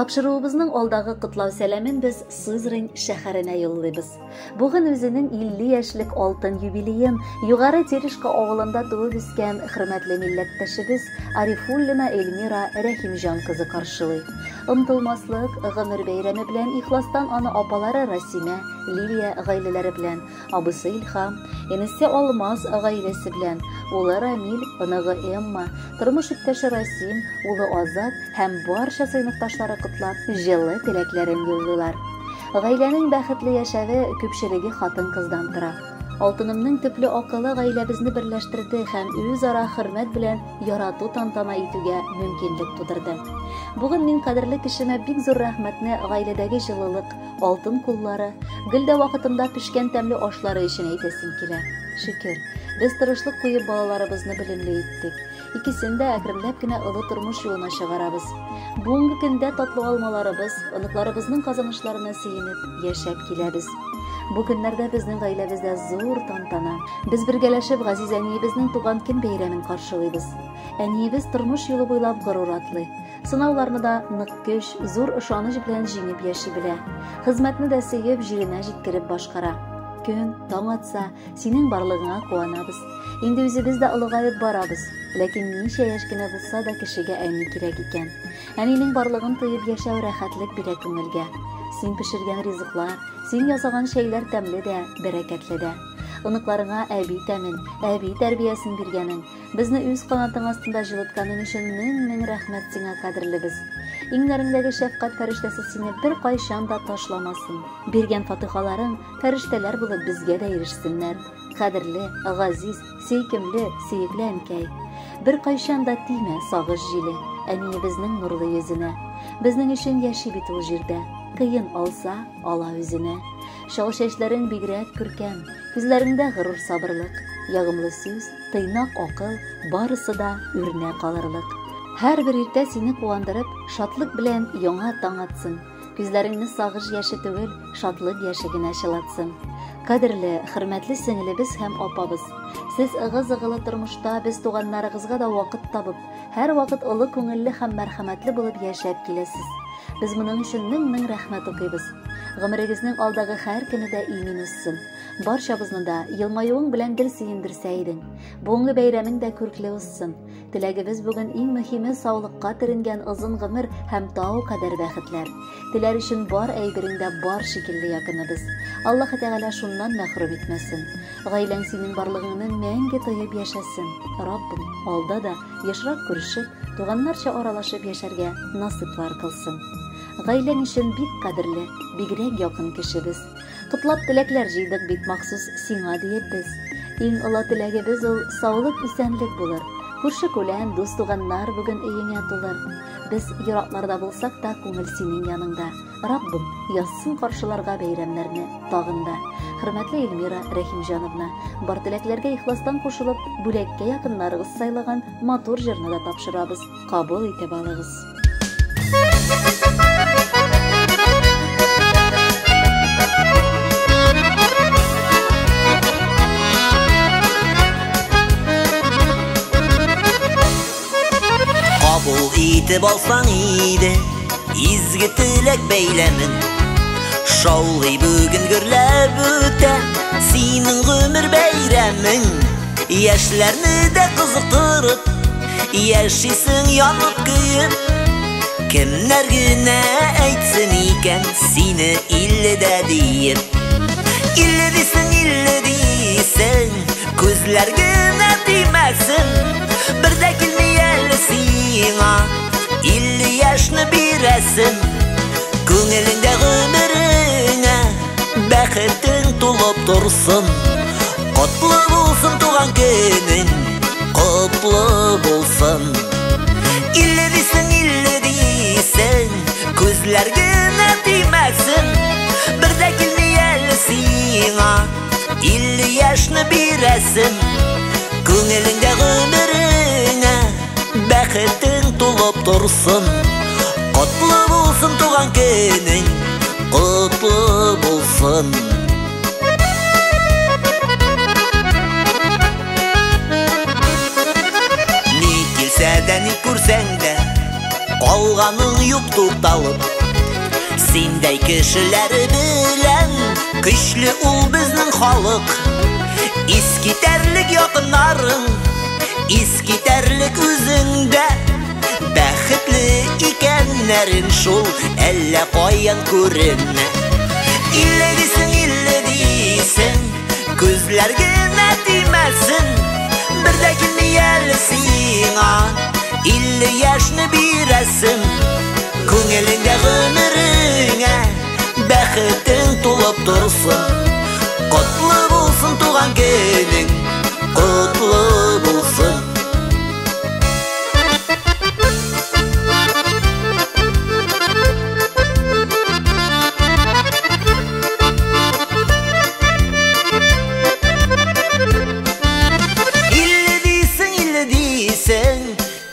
Тапшыруыбызның алдагы котлау сәламен без Сызрань шәһәренә юллыйбыз. Бүген үзенең 50 яшьлек алтын юбилеен Югары Терешка авылында туып үскән хөрмәтле милләттәшебез Арифуллина Эльмира Рәхимҗан кызы каршылый. Ынтылмаслык гомер бәйрәме белән ихластан аны апалары Расимә, Лилия гаиләләре белән, абысы Илхам, энесе Алмаз гаиләсе белән, улы Рамил, оныгы Эмма, тормыш иптәше Расим, улы Азат һәм барча сыйныфташлары котлап, җылы теләкләрен юллыйлар. Гаиләнең бәхетле яшәве күпчелеге хатын-кыздан тора. Алтынымның төпле акылы гаиләбезне берләштерде һәм үзара хөрмәт белән ярату тантана итүгә мөмкинлек тудырды. Бүген мин кадерле кешемә бик зур рәхмәтне гаиләдәге җылылык, алтын куллары, гөлдә вакытында пешкән тәмле ашлары өчен әйтәсем килә. Шөкер, без тырышлык куеп балаларыбызны белемле иттек. Икесен дә әкренләп кенә олы тормыш юлына чыгарабыз. Бүгенге көндә татлы алмаларыбыз, оныкларыбызның казанышларына сөенеп яшәп киләбез. Бу көннәрдә безнең гаиләбездә зур тантана. Без бергәләшеп Газиз әниебезнең туган көн бәйрәмен каршылыйбыз. Әниебез тормыш юлы буйлап горур атлый. Сынауларны да нык көч, зур ышаныч белән җиңеп яши белә. Хезмәтне дә сөеп, җиренә җиткереп башкара. Көн таң атса, синең барлыгыңа куанабыз. Инде үзебез дә улыгаеп барабыз. Ләкин ничә яшь кенә булса да кешегә әни кирәк икән. Әнинең барлыгын тоеп яшәү рәхәтлек бирә күңелгә. Син пешергән ризыклар, син ясаган шәйләр тәмле дә, бәрәкәтле дә. Оныкларыңа әби тәмен, әби тәрбиясен биргәнең, безне үз канатың астында җылытканың өчен мең рәхмәт сиңа, кадерлебез. Иңнәреңдәге шәфкать фәрештәсе сине бер кайчан да ташламасын. Биргән фатихаларың фәрештәләр булып безгә дә ирешсеннәр. Кадерле, газиз, сөйкемле, сөекле әнкәй. Бер кайчан да тимә сагыш җиле әниебезнең нурлы йөзенә. Безнең өчен яши бит ул җирдә. Кыен алса, ала үзенә. Шал чәчләрең бигрәк күркәм, күзләреңдә горур сабырлык, ягымлы сүз, тыйнак акыл, барысы да үрнә калырлык. Һәрбер иртә сине куандырып, шатлык белән яңа таң атсын. Күзләреңне сагыш яше түгел, шатлык яше генә чылатсын. Кадерле, хөрмәтле сеңлебез һәм апабыз, сез ыгы-зыгылы тормышта без туганнарыгызга да вакыт табып, һәр вакыт олы күңелле һәм мәрхәмәтле булып яшәп киләсез. Без моның өчен мең рәхмәт укыйбыз. Гомерегезнең алдагы һәр көне дә имин үссен. Барчабызны да елмаюың белән гел сөендерсә идең. Бүгенге бәйрәмең дә күркле узсын. Теләгебез бүген иң мөһиме саулыкка төренгән озын гомер һәм тау кадәр бәхетләр. Теләр өчен бар әйбереңдә бар шикелле якыныбыз. Аллаһ Тәгалә шуннан мәхрүм итмәсен. Гаиләң синең барлыгыңны мәңге тоеп яшәсен. Раббым, алда да ешрак күрешеп, туганнарча аралашып яшәргә насыйплар кылсын. Гаиләң өчен бик кадерле, бигрәк якын кешебез. Котлап теләкләр җыйдык бит махсус сиңа диеп без. Иң олы теләгебез ул саулык, исәнлек булыр. Күрше-күлән, дус-туганнар бүген өеңә тулыр. Без еракларда булсак та күңел синең яныңда. Раббым, язсын каршыларга бәйрәмнәрне тагында. Хөрмәтле Эльмира Рәхимҗановна, бар теләкләргә ихластан кушылып, бүләккә якыннарыгыз сайлаган матур җырны да тапшырабыз. Кабул итеп алыгыз. Kabul itib alsan iде, izgi tilek beylemin. Şaulay bugün gürlep öte, sinin gümür beyremin. Yaşlarını da kızıktırıp, yaşisin yanıp kıyıp. Kimler güne aytsın iken, seni ille de deyip. İlle deysen, gözler güne deymezsin. Bir de gülmeyeli sina, 50 yaşını biresin. Көңеліңдә гомереңә бәхетең тулып торсын. Котлы булсын туган көнең, котлы булсын. Илле дисең, күзләр генә тимәсен. Бер дә килми әле сиңа, 50 яшьне бирәсен. Күңелеңдә гомереңә бәхетең тулып торсын. Котлы булсын туган көнең, котлы булсын. Ни килсә дә, ни күрсәң дә, Kalganın yok tutalım. Sendey kişiler bilen güçlü ul bizning xalq. Iskiterlik yakınların, iskiterlik özünde. Baxtli ekanlarin şul alla qo'yan ko'rinma. İlle deysin, ko'zlarga natimasin. Birdakini yalsin, 50 yaşni birasin. Ko'nglingda g'umringa baxting to'lib tursin. Qutlu bo'lsin tug'an kuning, qutlu bo'lsin.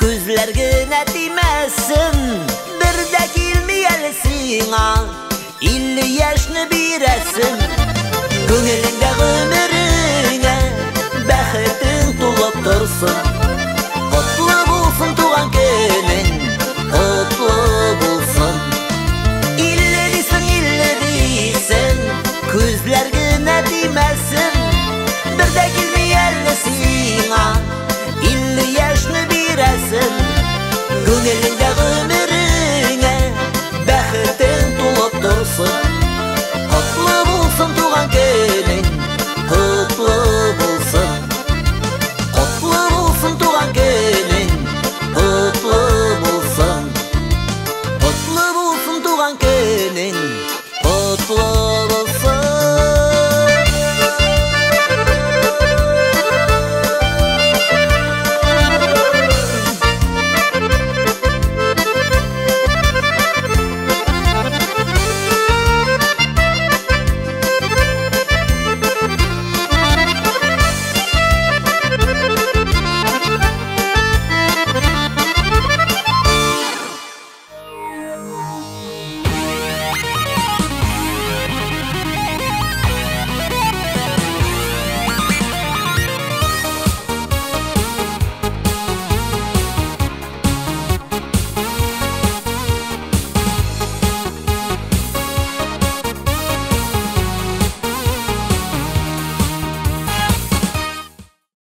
Ko'zlarga natimasin. Birda kelmayalsin, 50 yaşni birasin.